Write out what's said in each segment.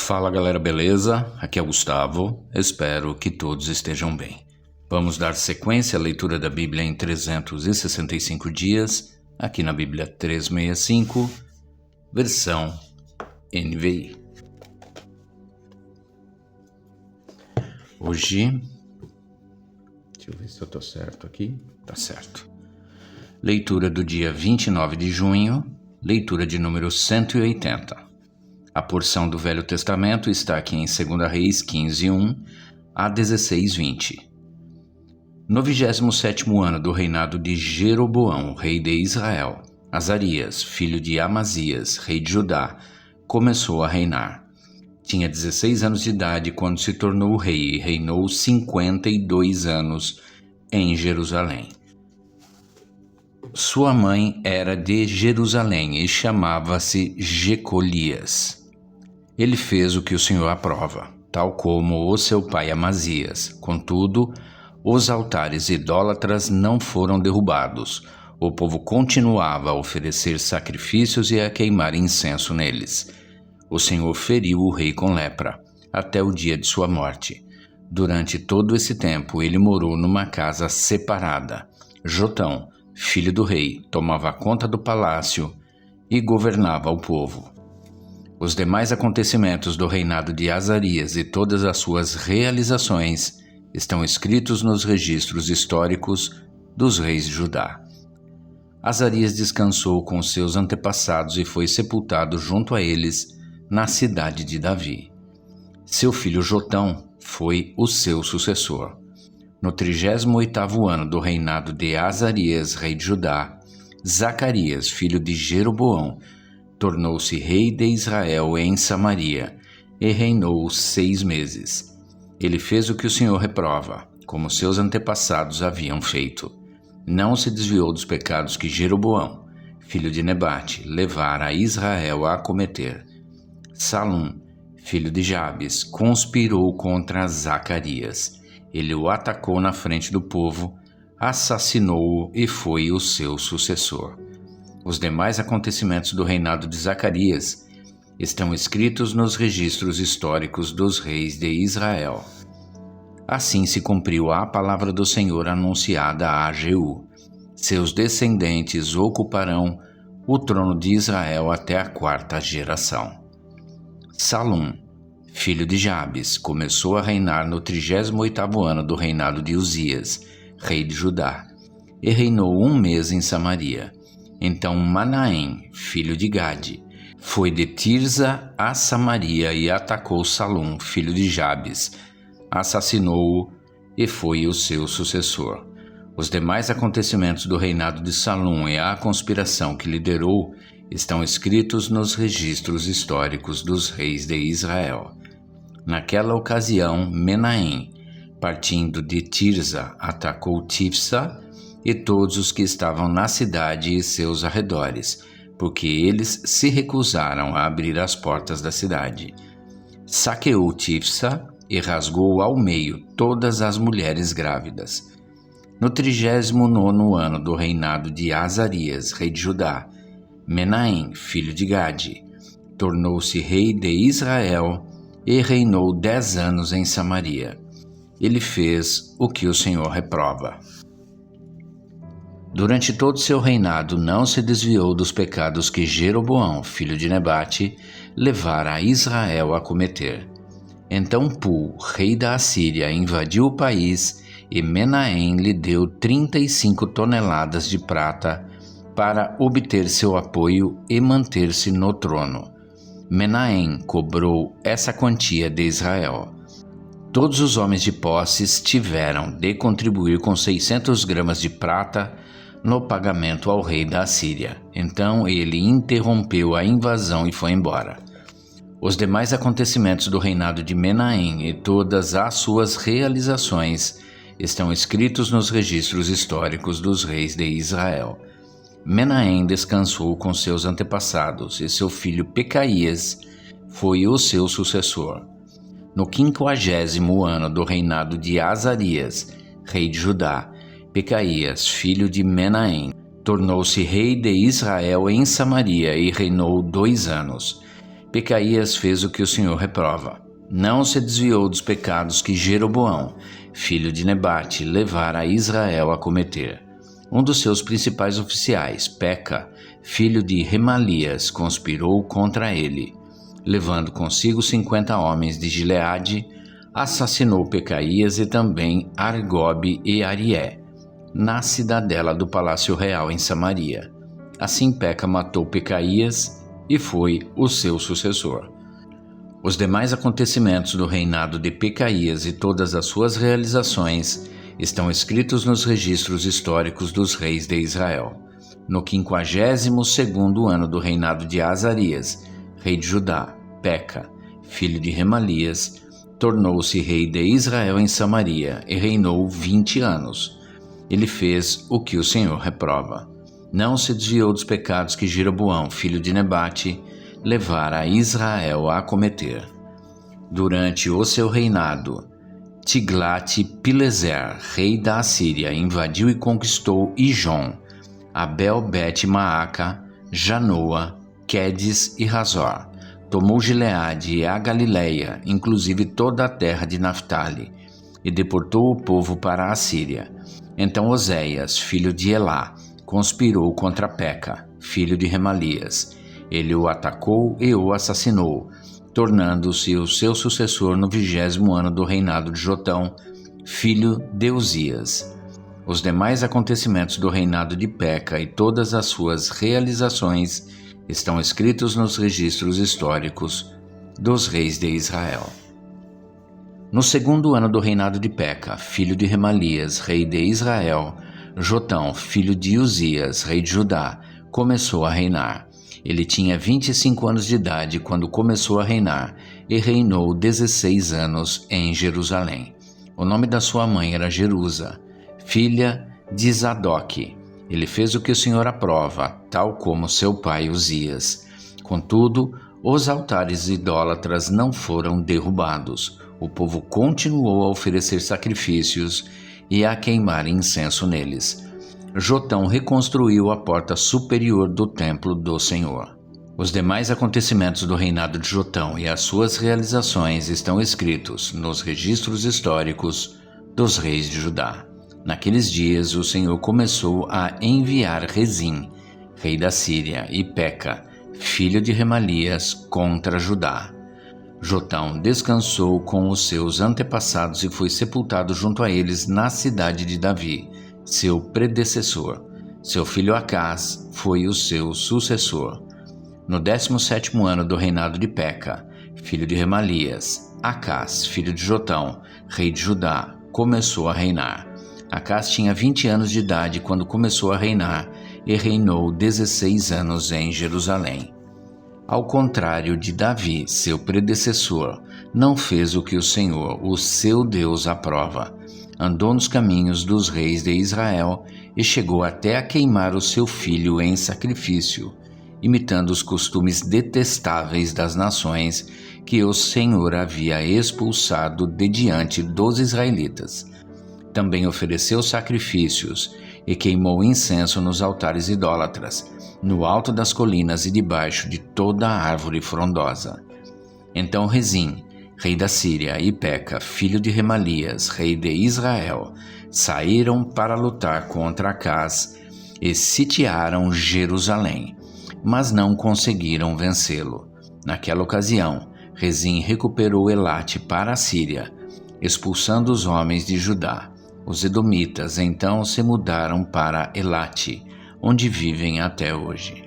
Fala galera, beleza? Aqui é o Gustavo, espero que todos estejam bem. Vamos dar sequência à leitura da Bíblia em 365 dias, aqui na Bíblia 365, versão NVI. Hoje, deixa eu ver se eu estou certo aqui, tá certo. Leitura do dia 29 de junho, leitura de número 180. A porção do Velho Testamento está aqui em 2 Reis 15:1 a 16:20. No 27º ano do reinado de Jeroboão, rei de Israel, Azarias, filho de Amazias, rei de Judá, começou a reinar. Tinha 16 anos de idade quando se tornou rei e reinou 52 anos em Jerusalém. Sua mãe era de Jerusalém e chamava-se Jecolias. Ele fez o que o Senhor aprova, tal como o seu pai Amazias. Contudo, os altares idólatras não foram derrubados. O povo continuava a oferecer sacrifícios e a queimar incenso neles. O Senhor feriu o rei com lepra, até o dia de sua morte. Durante todo esse tempo, ele morou numa casa separada. Jotão, filho do rei, tomava conta do palácio e governava o povo. Os demais acontecimentos do reinado de Azarias e todas as suas realizações estão escritos nos registros históricos dos reis de Judá. Azarias descansou com seus antepassados e foi sepultado junto a eles na cidade de Davi. Seu filho Jotão foi o seu sucessor. No 38º ano do reinado de Azarias, rei de Judá, Zacarias, filho de Jeroboão, tornou-se rei de Israel em Samaria e reinou 6 meses. Ele fez o que o Senhor reprova, como seus antepassados haviam feito. Não se desviou dos pecados que Jeroboão, filho de Nebate, levara Israel a cometer. Salum, filho de Jabes, conspirou contra Zacarias. Ele o atacou na frente do povo, assassinou-o e foi o seu sucessor. Os demais acontecimentos do reinado de Zacarias estão escritos nos registros históricos dos reis de Israel. Assim se cumpriu a palavra do Senhor anunciada a Jeú. Seus descendentes ocuparão o trono de Israel até a 4ª geração. Salum, filho de Jabes, começou a reinar no 38º ano do reinado de Uzias, rei de Judá, e reinou 1 mês em Samaria. Então Manaém, filho de Gade, foi de Tirza a Samaria e atacou Salum, filho de Jabes, assassinou-o e foi o seu sucessor. Os demais acontecimentos do reinado de Salum e a conspiração que liderou estão escritos nos registros históricos dos reis de Israel. Naquela ocasião, Menahem, partindo de Tirza, atacou Tifsa e todos os que estavam na cidade e seus arredores, porque eles se recusaram a abrir as portas da cidade. Saqueou Tifsa e rasgou ao meio todas as mulheres grávidas. No 39º ano do reinado de Azarias, rei de Judá, Menahem, filho de Gade, tornou-se rei de Israel e reinou 10 anos em Samaria. Ele fez o que o Senhor reprova. Durante todo seu reinado não se desviou dos pecados que Jeroboão, filho de Nebate, levara a Israel a cometer. Então Pul, rei da Assíria, invadiu o país e Menahem lhe deu 35 toneladas de prata para obter seu apoio e manter-se no trono. Menahem cobrou essa quantia de Israel. Todos os homens de posses tiveram de contribuir com 600 gramas de prata no pagamento ao rei da Assíria. Então ele interrompeu a invasão e foi embora. Os demais acontecimentos do reinado de Menahem e todas as suas realizações estão escritos nos registros históricos dos reis de Israel. Menahem descansou com seus antepassados e seu filho Pecaías foi o seu sucessor. No 50º ano do reinado de Azarias, rei de Judá, Pecaías, filho de Menahem, tornou-se rei de Israel em Samaria e reinou 2 anos. Pecaías fez o que o Senhor reprova. Não se desviou dos pecados que Jeroboão, filho de Nebate, levara Israel a cometer. Um dos seus principais oficiais, Peca, filho de Remalias, conspirou contra ele. Levando consigo 50 homens de Gileade, assassinou Pecaías e também Argobe e Arié, na cidadela do Palácio Real em Samaria. Assim Peca matou Pecaías e foi o seu sucessor. Os demais acontecimentos do reinado de Pecaías e todas as suas realizações estão escritos nos registros históricos dos reis de Israel. No 52º ano do reinado de Azarias, rei de Judá, Peca, filho de Remalias, tornou-se rei de Israel em Samaria e reinou 20 anos. Ele fez o que o Senhor reprova. Não se desviou dos pecados que Jeroboão, filho de Nebate, levara Israel a cometer. Durante o seu reinado, Tiglat-Pileser, rei da Assíria, invadiu e conquistou Ijon, Abel-Bet-Maaca, Janoa, Quedes e Hazor. Tomou Gileade e a Galileia, inclusive toda a terra de Naftali, e deportou o povo para a Assíria. Então Oséias, filho de Elá, conspirou contra Peca, filho de Remalias. Ele o atacou e o assassinou, tornando-se o seu sucessor no 20º ano do reinado de Jotão, filho de Uzias. Os demais acontecimentos do reinado de Peca e todas as suas realizações estão escritos nos registros históricos dos reis de Israel. No 2º ano do reinado de Peca, filho de Remalias, rei de Israel, Jotão, filho de Uzias, rei de Judá, começou a reinar. Ele tinha 25 anos de idade quando começou a reinar e reinou 16 anos em Jerusalém. O nome da sua mãe era Jerusa, filha de Zadok. Ele fez o que o Senhor aprova, tal como seu pai Uzias. Contudo, os altares idólatras não foram derrubados. O povo continuou a oferecer sacrifícios e a queimar incenso neles. Jotão reconstruiu a porta superior do templo do Senhor. Os demais acontecimentos do reinado de Jotão e as suas realizações estão escritos nos registros históricos dos reis de Judá. Naqueles dias o Senhor começou a enviar Rezim, rei da Síria, e Peca, filho de Remalias, contra Judá. Jotão descansou com os seus antepassados e foi sepultado junto a eles na cidade de Davi, seu predecessor. Seu filho Acás foi o seu sucessor. No 17º ano do reinado de Peca, filho de Remalias, Acás, filho de Jotão, rei de Judá, começou a reinar. Acás tinha 20 anos de idade quando começou a reinar e reinou 16 anos em Jerusalém. Ao contrário de Davi, seu predecessor, não fez o que o Senhor, o seu Deus, aprova. Andou nos caminhos dos reis de Israel e chegou até a queimar o seu filho em sacrifício, imitando os costumes detestáveis das nações que o Senhor havia expulsado de diante dos israelitas. Também ofereceu sacrifícios e queimou incenso nos altares idólatras, no alto das colinas e debaixo de toda a árvore frondosa. Então Rezim, rei da Síria, e Peca, filho de Remalias, rei de Israel, saíram para lutar contra Acás e sitiaram Jerusalém, mas não conseguiram vencê-lo. Naquela ocasião, Rezim recuperou Elate para a Síria, expulsando os homens de Judá. Os edomitas então se mudaram para Elate, onde vivem até hoje.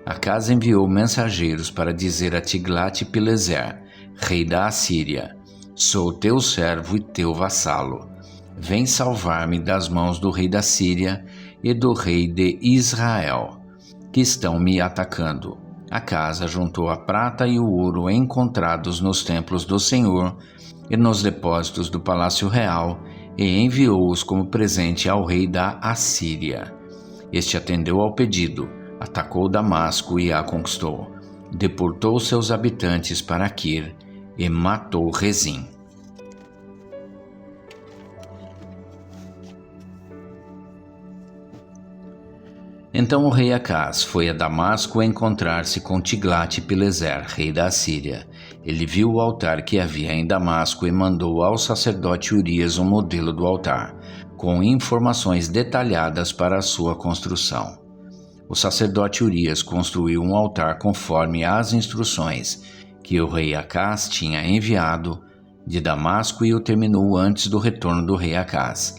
Acás enviou mensageiros para dizer a Tiglat-Pileser, rei da Assíria: sou teu servo e teu vassalo. Vem salvar-me das mãos do rei da Síria e do rei de Israel, que estão me atacando. Acás juntou a prata e o ouro encontrados nos templos do Senhor e nos depósitos do palácio real e enviou-os como presente ao rei da Assíria. Este atendeu ao pedido, atacou Damasco e a conquistou. Deportou seus habitantes para Quir e matou Rezim. Então o rei Acás foi a Damasco encontrar-se com Tiglat-Pileser, rei da Assíria. Ele viu o altar que havia em Damasco e mandou ao sacerdote Urias um modelo do altar, com informações detalhadas para a sua construção. O sacerdote Urias construiu um altar conforme as instruções que o rei Acás tinha enviado de Damasco e o terminou antes do retorno do rei Acás.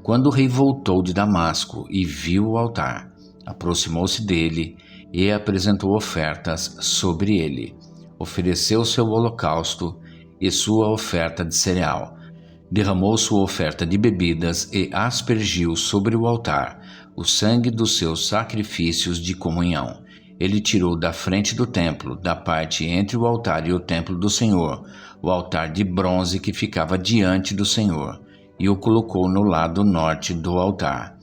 Quando o rei voltou de Damasco e viu o altar, aproximou-se dele e apresentou ofertas sobre ele. Ofereceu seu holocausto e sua oferta de cereal. Derramou sua oferta de bebidas e aspergiu sobre o altar o sangue dos seus sacrifícios de comunhão. Ele tirou da frente do templo, da parte entre o altar e o templo do Senhor, o altar de bronze que ficava diante do Senhor, e o colocou no lado norte do altar.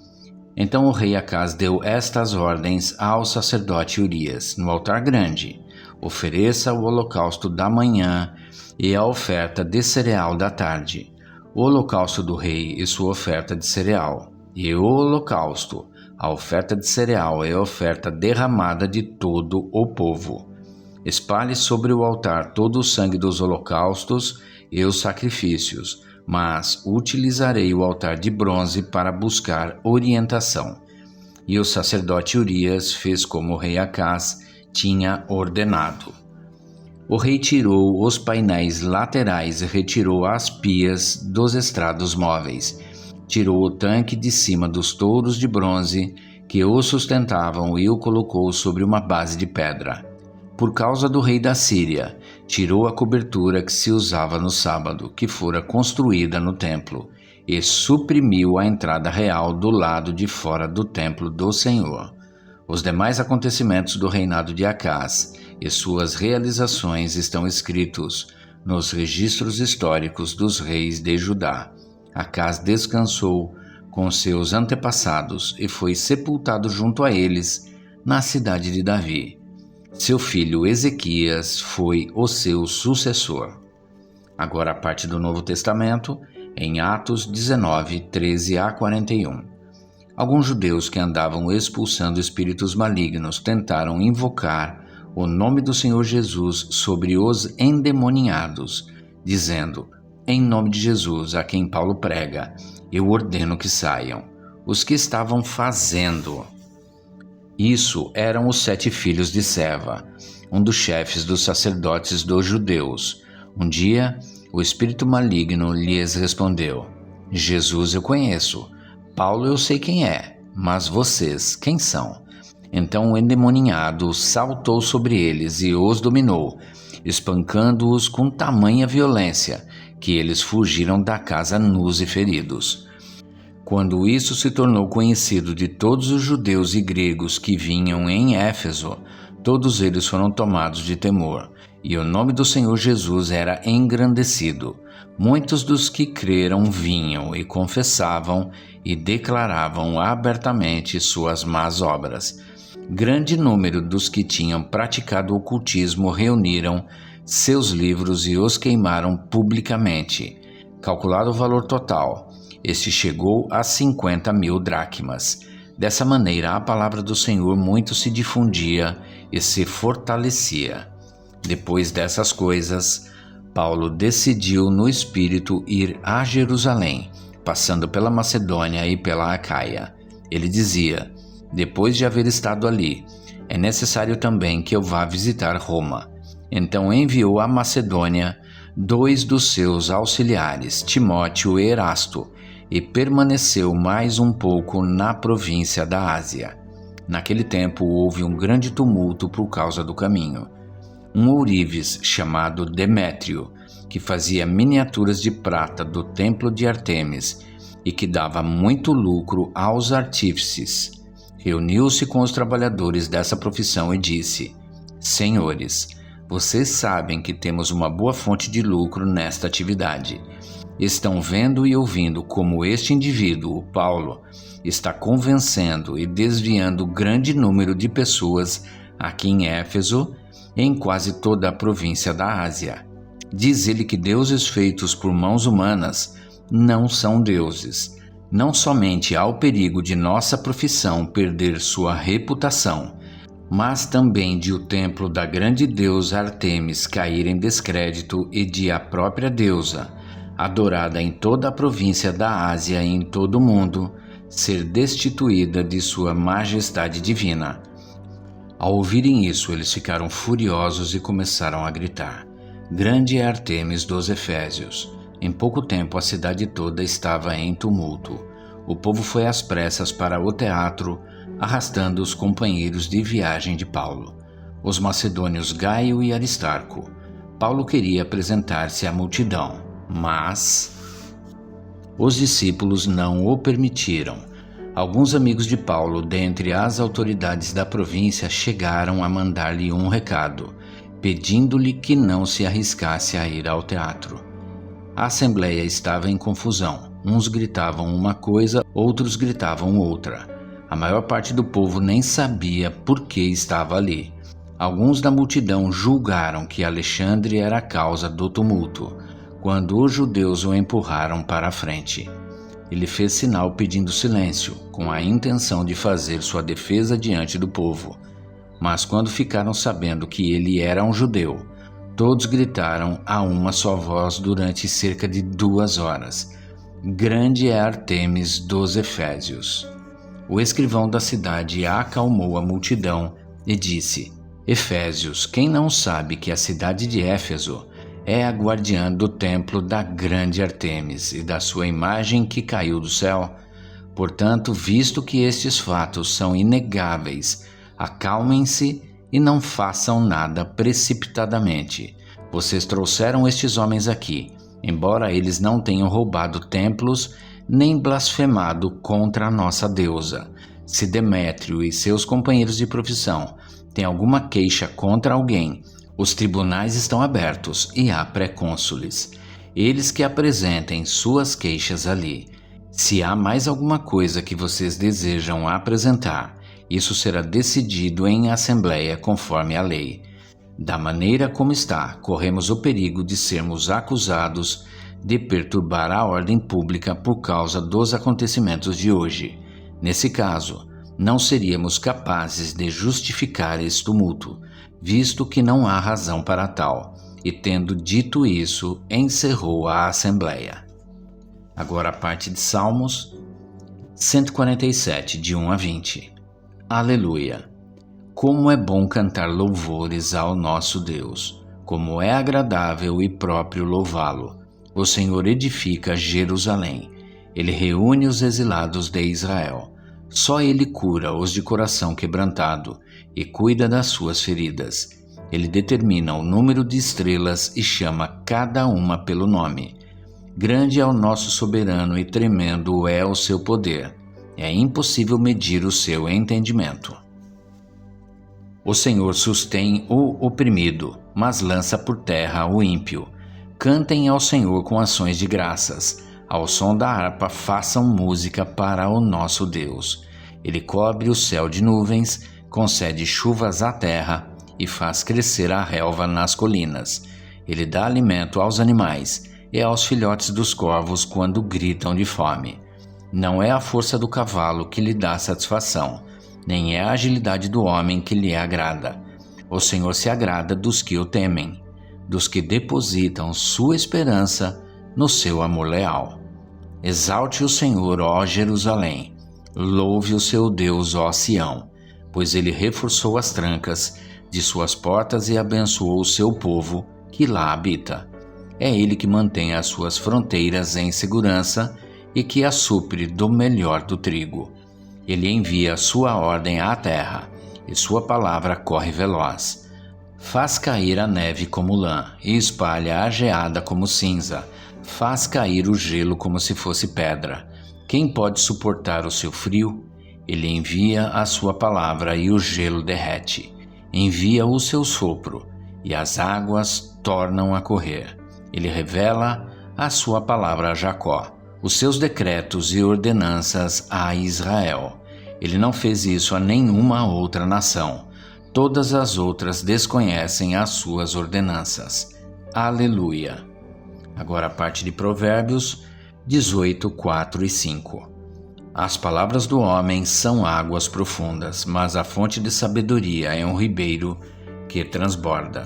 Então o rei Acás deu estas ordens ao sacerdote Urias: no altar grande, ofereça o holocausto da manhã e a oferta de cereal da tarde, o holocausto do rei e sua oferta de cereal, e o holocausto, a oferta de cereal e a oferta derramada de todo o povo. Espalhe sobre o altar todo o sangue dos holocaustos e os sacrifícios, mas utilizarei o altar de bronze para buscar orientação. E o sacerdote Urias fez como o rei Acás tinha ordenado. O rei tirou os painéis laterais e retirou as pias dos estrados móveis. Tirou o tanque de cima dos touros de bronze que o sustentavam e o colocou sobre uma base de pedra. Por causa do rei da Síria, tirou a cobertura que se usava no sábado, que fora construída no templo, e suprimiu a entrada real do lado de fora do templo do Senhor. Os demais acontecimentos do reinado de Acás e suas realizações estão escritos nos registros históricos dos reis de Judá. Acás descansou com seus antepassados e foi sepultado junto a eles na cidade de Davi. Seu filho Ezequias foi o seu sucessor. Agora a parte do Novo Testamento, em Atos 19, 13 a 41. Alguns judeus que andavam expulsando espíritos malignos tentaram invocar o nome do Senhor Jesus sobre os endemoniados, dizendo: em nome de Jesus, a quem Paulo prega, eu ordeno que saiam. Os que estavam fazendo isso eram os 7 filhos de Seva, um dos chefes dos sacerdotes dos judeus. Um dia, o espírito maligno lhes respondeu: Jesus eu conheço, Paulo eu sei quem é, mas vocês quem são? Então o endemoniado saltou sobre eles e os dominou, espancando-os com tamanha violência que eles fugiram da casa nus e feridos. Quando isso se tornou conhecido de todos os judeus e gregos que vinham em Éfeso, todos eles foram tomados de temor, e o nome do Senhor Jesus era engrandecido. Muitos dos que creram vinham e confessavam e declaravam abertamente suas más obras. Grande número dos que tinham praticado o ocultismo reuniram seus livros e os queimaram publicamente. Calculado o valor total, este chegou a 50.000 dracmas. Dessa maneira, a palavra do Senhor muito se difundia e se fortalecia. Depois dessas coisas, Paulo decidiu no Espírito ir a Jerusalém, passando pela Macedônia e pela Acaia. Ele dizia: depois de haver estado ali, é necessário também que eu vá visitar Roma. Então enviou à Macedônia 2 dos seus auxiliares, Timóteo e Erasto, e permaneceu mais um pouco na província da Ásia. Naquele tempo houve um grande tumulto por causa do caminho. Um ourives chamado Demétrio, que fazia miniaturas de prata do templo de Artemis e que dava muito lucro aos artífices, reuniu-se com os trabalhadores dessa profissão e disse: Senhores, vocês sabem que temos uma boa fonte de lucro nesta atividade. Estão vendo e ouvindo como este indivíduo, Paulo, está convencendo e desviando grande número de pessoas aqui em Éfeso e em quase toda a província da Ásia. Diz ele que deuses feitos por mãos humanas não são deuses. Não somente há o perigo de nossa profissão perder sua reputação, mas também de o templo da grande deusa Ártemis cair em descrédito e de a própria deusa, adorada em toda a província da Ásia e em todo o mundo, ser destituída de sua majestade divina. Ao ouvirem isso, eles ficaram furiosos e começaram a gritar: Grande é Ártemis dos Efésios! Em pouco tempo a cidade toda estava em tumulto. O povo foi às pressas para o teatro, arrastando os companheiros de viagem de Paulo, os macedônios Gaio e Aristarco. Paulo queria apresentar-se à multidão, mas os discípulos não o permitiram. Alguns amigos de Paulo, dentre as autoridades da província, chegaram a mandar-lhe um recado, pedindo-lhe que não se arriscasse a ir ao teatro. A assembleia estava em confusão. Uns gritavam uma coisa, outros gritavam outra. A maior parte do povo nem sabia por que estava ali. Alguns da multidão julgaram que Alexandre era a causa do tumulto, quando os judeus o empurraram para a frente. Ele fez sinal pedindo silêncio, com a intenção de fazer sua defesa diante do povo. Mas quando ficaram sabendo que ele era um judeu, todos gritaram a uma só voz durante cerca de 2 horas: Grande é Ártemis dos Efésios! O escrivão da cidade acalmou a multidão e disse: Efésios, quem não sabe que a cidade de Éfeso é a guardiã do templo da grande Ártemis e da sua imagem que caiu do céu? Portanto, visto que estes fatos são inegáveis, acalmem-se e não façam nada precipitadamente. Vocês trouxeram estes homens aqui, embora eles não tenham roubado templos nem blasfemado contra a nossa deusa. Se Demétrio e seus companheiros de profissão têm alguma queixa contra alguém, os tribunais estão abertos e há pré-cônsules. Eles que apresentem suas queixas ali. Se há mais alguma coisa que vocês desejam apresentar, isso será decidido em assembleia conforme a lei. Da maneira como está, corremos o perigo de sermos acusados de perturbar a ordem pública por causa dos acontecimentos de hoje. Nesse caso, não seríamos capazes de justificar esse tumulto, visto que não há razão para tal. E tendo dito isso, encerrou a assembleia. Agora a parte de Salmos 147, de 1 a 20. Aleluia! Como é bom cantar louvores ao nosso Deus! Como é agradável e próprio louvá-lo! O Senhor edifica Jerusalém. Ele reúne os exilados de Israel. Só Ele cura os de coração quebrantado e cuida das suas feridas. Ele determina o número de estrelas e chama cada uma pelo nome. Grande é o nosso soberano e tremendo é o seu poder. É impossível medir o seu entendimento. O Senhor sustém o oprimido, mas lança por terra o ímpio. Cantem ao Senhor com ações de graças. Ao som da harpa façam música para o nosso Deus. Ele cobre o céu de nuvens, concede chuvas à terra e faz crescer a relva nas colinas. Ele dá alimento aos animais e aos filhotes dos corvos quando gritam de fome. Não é a força do cavalo que lhe dá satisfação, nem é a agilidade do homem que lhe agrada. O Senhor se agrada dos que o temem, dos que depositam sua esperança no seu amor leal. Exalte o Senhor, ó Jerusalém. Louve o seu Deus, ó Sião, pois ele reforçou as trancas de suas portas e abençoou o seu povo que lá habita. É ele que mantém as suas fronteiras em segurança e que as supre do melhor do trigo. Ele envia sua ordem à terra e sua palavra corre veloz. Faz cair a neve como lã e espalha a geada como cinza. Faz cair o gelo como se fosse pedra. Quem pode suportar o seu frio? Ele envia a sua palavra e o gelo derrete. Envia o seu sopro e as águas tornam a correr. Ele revela a sua palavra a Jacó, os seus decretos e ordenanças a Israel. Ele não fez isso a nenhuma outra nação. Todas as outras desconhecem as suas ordenanças. Aleluia! Agora a parte de Provérbios 18, 4 e 5. As palavras do homem são águas profundas, mas a fonte de sabedoria é um ribeiro que transborda.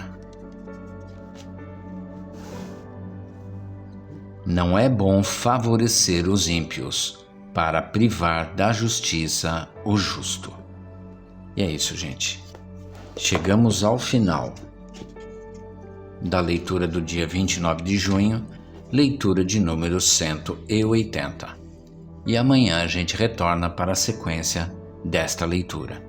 Não é bom favorecer os ímpios, para privar da justiça o justo. E é isso, gente. Chegamos ao final da leitura do dia 29 de junho, leitura de número 180. E amanhã a gente retorna para a sequência desta leitura.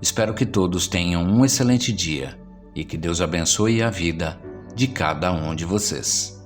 Espero que todos tenham um excelente dia e que Deus abençoe a vida de cada um de vocês.